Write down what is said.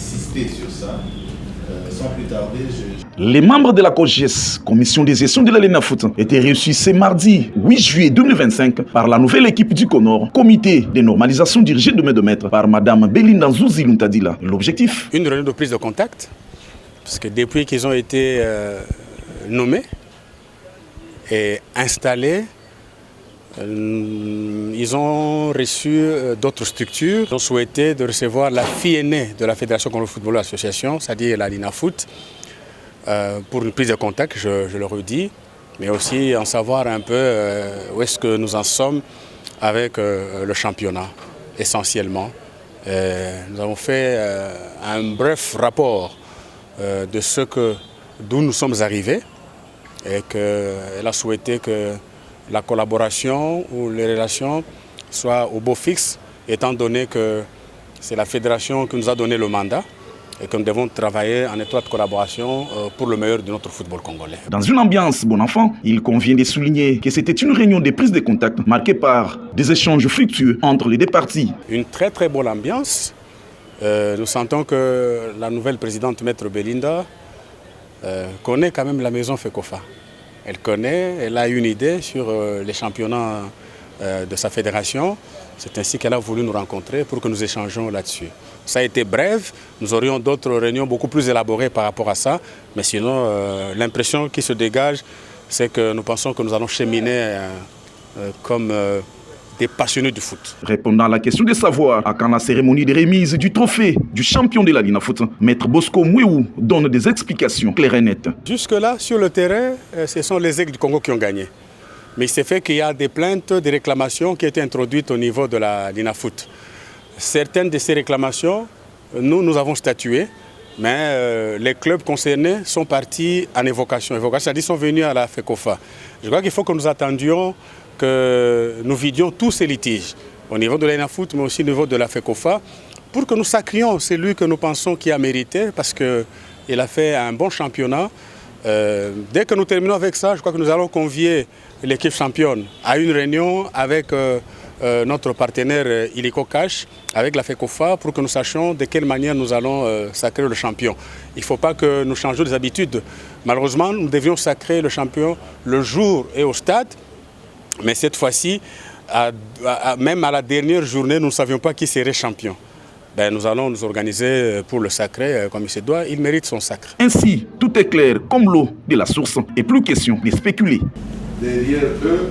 insister sur ça. Sans plus tarder, Les membres de la COGES, Commission de gestion de la LENAFOOT, étaient reçus ce mardi 8 juillet 2025 par la nouvelle équipe du Conor, comité de normalisation dirigé de main de maître par Mme Belinda Nzuzi Luntadila. L'objectif? Une réunion de prise de contact, parce que depuis qu'ils ont été nommés et installés, ils ont reçu d'autres structures. Ils ont souhaité de recevoir la fille aînée de la Fédération Congo Football Association, c'est-à-dire la LENAFOOT, pour une prise de contact, je le redis, mais aussi en savoir un peu où est-ce que nous en sommes avec le championnat, essentiellement. Nous avons fait un bref rapport de d'où nous sommes arrivés et qu'elle a souhaité que la collaboration ou les relations soient au beau fixe, étant donné que c'est la fédération qui nous a donné le mandat et que nous devons travailler en étroite collaboration pour le meilleur de notre football congolais. Dans une ambiance bon enfant, il convient de souligner que c'était une réunion de prise de contact marquée par des échanges fructueux entre les deux parties. Une très très bonne ambiance. Nous sentons que la nouvelle présidente Maître Belinda connaît quand même la maison FECOFA. Elle connaît, elle a une idée sur les championnats de sa fédération. C'est ainsi qu'elle a voulu nous rencontrer pour que nous échangions là-dessus. Ça a été bref, nous aurions d'autres réunions beaucoup plus élaborées par rapport à ça, mais sinon l'impression qui se dégage, c'est que nous pensons que nous allons cheminer comme des passionnés du foot. Répondant à la question de savoir à quand la cérémonie de remise du trophée du champion de la LENAFOOT, Maître Bosco Mouéou donne des explications claires et nettes. Jusque-là, sur le terrain, ce sont les Aigles du Congo qui ont gagné. Mais il s'est fait qu'il y a des plaintes, des réclamations qui ont été introduites au niveau de la LENAFOOT. Certaines de ces réclamations, nous avons statué, mais les clubs concernés sont partis en évocation. C'est-à-dire sont venus à la FECOFA. Je crois qu'il faut que nous attendions que nous vidions tous ces litiges au niveau de la LENAFOOT, mais aussi au niveau de la FECOFA, pour que nous sacrions celui que nous pensons qui a mérité, parce qu'il a fait un bon championnat. Dès que nous terminons avec ça, je crois que nous allons convier l'équipe championne à une réunion avec notre partenaire Illico Cash, avec la FECOFA, pour que nous sachions de quelle manière nous allons sacrer le champion. Il ne faut pas que nous changions des habitudes. Malheureusement, nous devions sacrer le champion le jour et au stade, mais cette fois-ci, même à la dernière journée, nous ne savions pas qui serait champion. Nous allons nous organiser pour le sacrer comme il se doit. Il mérite son sacre. Ainsi, tout est clair comme l'eau de la source et plus question de spéculer. derrière eux,